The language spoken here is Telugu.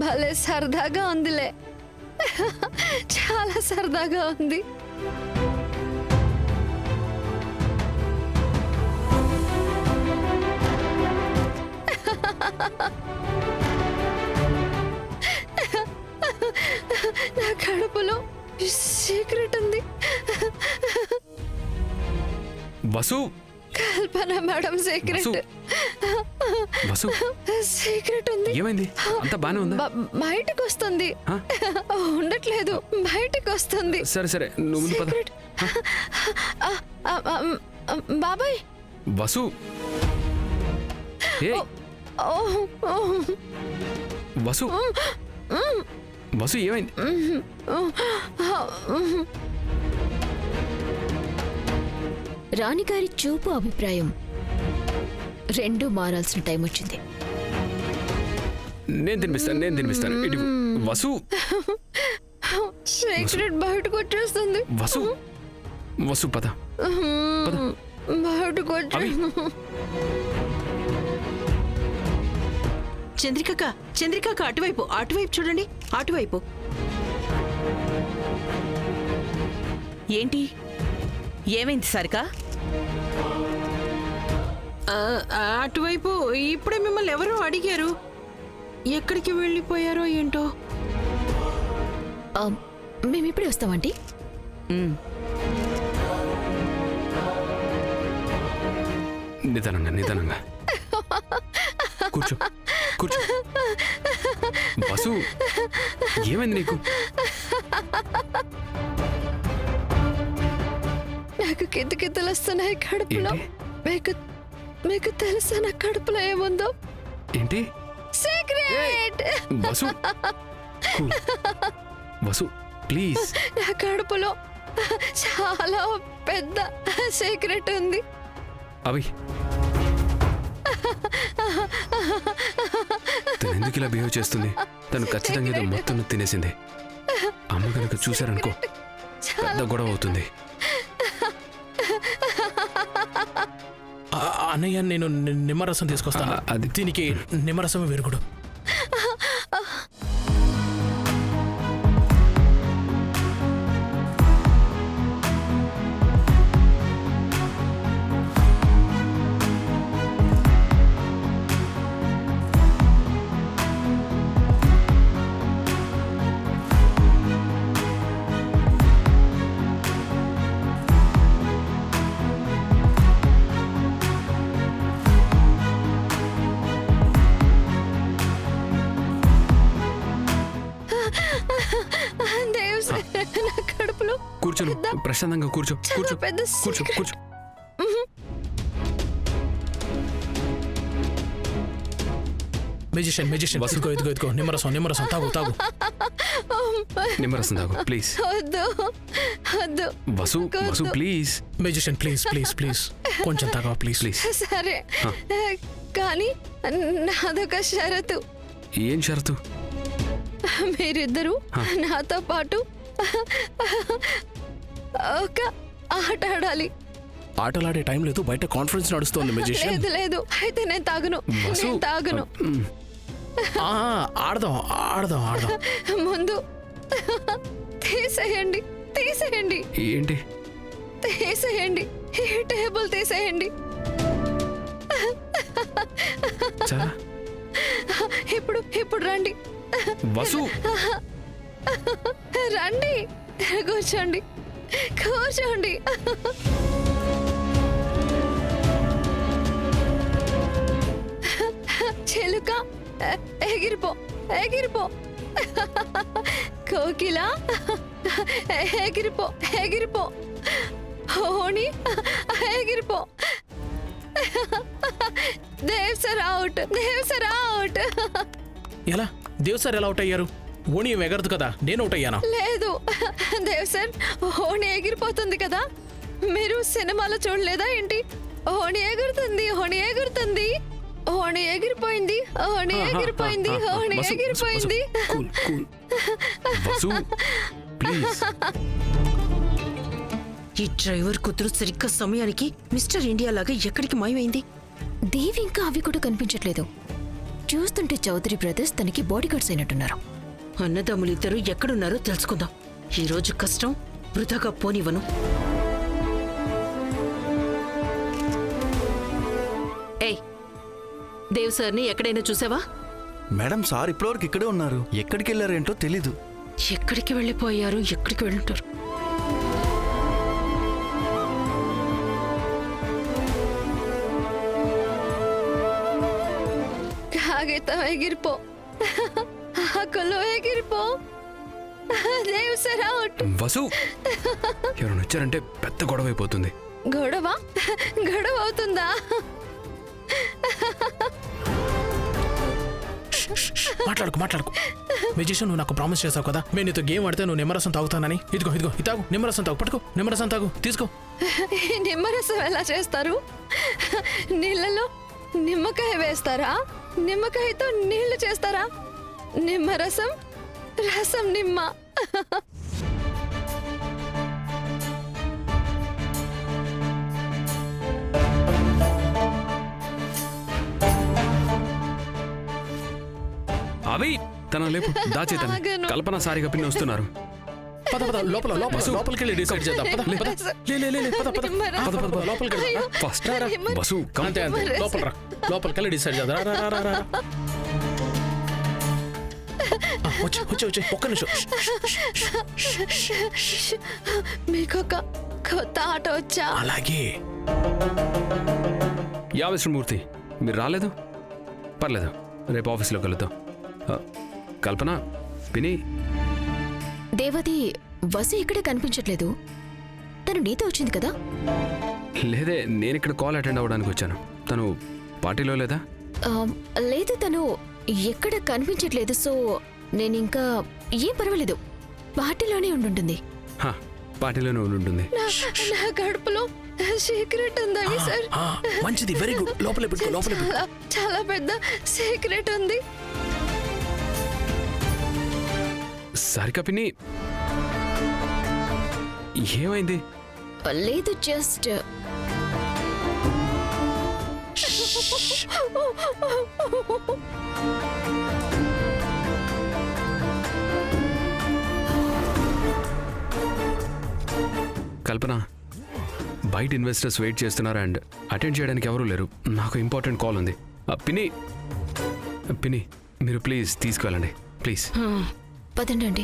భలే సరదాగా ఉందిలే. చాలా సరదాగా ఉంది. నా కడుపులో సీక్రెట్ ఉంది. వసు, కల్పన మేడం సీక్రెట్. వసు సీక్రెట్ ఉంది. ఏమైంది? అంత బానే ఉందా? బయటకు వస్తుంది. ఉండట్లేదు, బయటకు వస్తుంది. సరే సరే, నువ్వు ముందు పద. బాబాయ్. వసు, ఏ వసు, వసు ఏమైంది? రాణిగారి చూపు అభిప్రాయం రెండూ మారాల్సిన టైం వచ్చింది. నేను తినిపిస్తాను. ఇటు వసు. సీక్రెట్ బయటకు వచ్చేస్తుంది. వసు, వసు పద. బయటకు వచ్చి చంద్రిక అటువైపు చూడండి, అటువైపు. ఏంటి, ఏమైంది సారిక? అటువైపు ఇప్పుడే మిమ్మల్ని ఎవరో అడిగారు, ఎక్కడికి వెళ్ళిపోయారో ఏంటో. మేమిప్పుడే వస్తామంటీ. నిదానంగా కూర్చో. వసు, ఏమైంది నీకు? నాకు కితకితలు వస్తున్నాయి కడుపులో. మీకు తెలుసా నా కడుపులో ఏముందో? ఏంటి? సీక్రెట్. వసు, వసు ప్లీజ్. నా కడుపులో చాలా పెద్ద సీక్రెట్ ఉంది. అవి తను ఎందుకు ఇలా బిహేవ్ చేస్తుంది? తను ఖచ్చితంగా ఏదో మొత్తం తినేసింది. అమ్మ కనుక చూశారనుకో పెద్ద గొడవ అవుతుంది. అన్నయ్య, నేను నిమ్మరసం తీసుకొస్తాను. అది దీనికి నిమ్మరసం విరుగుడు. నా కడుపులో కూర్చోను, ప్రశాంతంగా కూర్చో. పెద్ద కూర్చో. మెజిషియన్ ఇదిగో నిమ్మరసం తాగు. నిమ్మరసం తాగు ప్లీజ్. వద్దు. వసు ప్లీజ్. మెజిషియన్ ప్లీజ్ కొంచెం తాగవా ప్లీజ్. సరే, కానీ నాదొక షరతు. ఏం షరతు? మీరిద్దరూ నాతో పాటు ఒక ఆట ఆడాలి. ఆటలాడే టైం లేదు, బయట కాన్ఫరెన్స్ నడుస్తోంది మెజిషియన్. లేదు, అయితే నేను తాగను. ఆడదాం. ముందు తీసేయండి. ఏంటి? తీసేయండి, ఈ టేబుల్ తీసేయండి. చాలా ఇప్పుడు రండి. వసు, రండి, కూర్చోండి. చిలుక ఎగిరిపో. కోకిల ఎగిరిపో. హోణి ఎగిరిపో. Dev sir out. ఎలా దేవ్ సార్ ఎలా అవుట్ అయ్యారు? ఓణి ఎగరదు కదా, నేను అవుట్ అయ్యానా? లేదు, దేవ్ సార్ హోణి ఎగిరిపోతుంది కదా. మీరు సినిమాలో చూడలేదా ఏంటి? హోణి ఎగురుతుంది. హోణి ఎగిరిపోయింది. వసు ప్లీజ్. ఈ డ్రైవర్ కూతురు సరిగ్గా సమయానికి మిస్టర్ ఇండియా లాగా ఎక్కడికి మాయమైంది? దేవి ఇంకా అవి కూడా కనిపించట్లేదు. చూస్తుంటే చౌదరి బ్రదర్స్ తనకి బాడీ గార్డ్స్ అయినట్టున్నారు. అన్నదమ్ములిద్దరూ ఎక్కడున్నారో తెలుసుకుందాం. ఈ రోజు కష్టం వృధాగా పోనివ్వను. ఏయ్, దేవ్ సార్ని ఎక్కడైనా చూసావా? మేడం సార్ ఇప్పటివరకు ఇక్కడే ఉన్నారు. ఎక్కడికి వెళ్ళారేంటో తెలీదు. ఎక్కడికి వెళ్ళిపోయారు? ఎక్కడికి వెళ్ళుంటారు? కాగితం ఎగిరిపో, ఆకులో ఎగిరిపో. Dev sir out. వసు, ఎవరైనా వచ్చారంటే పెద్ద గొడవ అయిపోతుంది. గొడవ గొడవ అవుతుందా? మాట్లాడుకు మెజిషియన్, నువ్వు నాకు ప్రామిస్ చేసావు కదా, నేను నీతో గేమ్ ఆడితే నువ్వు నిమ్మరసం తాగుతానని. ఇదిగో ఇది తాగు, నిమ్మరసం తాగు, పట్టుకో, నిమ్మరసం తాగు, తీసుకో. నిమ్మరసం ఎలా చేస్తారు? నీళ్ళలో నిమ్మకాయ వేస్తారా? నిమ్మకాయతో నీళ్లు చేస్తారా? నిమ్మరసం, రసం నిమ్మ. అవి తన లేపు దాచేతను. ఆగను. కల్పన సారిగా పిన్ని వస్తున్నారు. పద లోపలికి వెళ్ళి డిసైడ్ చేద్దాం. పద లోపలికి వెళ్దాం. First bus come. అంతే లోపలికి వెళ్ళి డిసైడ్ చేద్దాం. రా. వచ్చి ఒక్క నిమిషం. మీకొక కొత్త ఆట వచ్చా? అలాగే. యా మిస్టర్ మూర్తి, మీరు రాలేదు? పర్లేదు, రేపు ఆఫీస్లో కలుద్దాం. కల్పన, పిని. దేవది వసు ఇక్కడే కనిపించట్లేదు. తను నీతో వచ్చింది కదా? లేదే, నేను ఇక్కడ కాల్ అటెండ్ అవ్వడానికి వచ్చాను. తను పార్టీలో లేదా? లేదు, తను ఎక్కడ కనిపించట్లేదు. సో నేనింకా ఏం పర్వాలేదు, పార్టీలోనే ఉండుంటుంది. పార్టీలోనే ఉంటుంది. నా కడుపులో సీక్రెట్ ఉందని సార్. మంచిది, వెరీ గుడ్. లోపలే పెట్టుకో. చాలా పెద్ద సీక్రెట్ ఉంది. సారిక పిన్ని, ఏమైంది? లేదు, జస్ట్ కల్పన, బయట ఇన్వెస్టర్స్ వెయిట్ చేస్తున్నారు అండ్ అటెండ్ చేయడానికి ఎవరూ లేరు. నాకు ఇంపార్టెంట్ కాల్ ఉంది. పిన్ని, మీరు ప్లీజ్ తీసుకెళ్ళండి, ప్లీజ్. పదండి.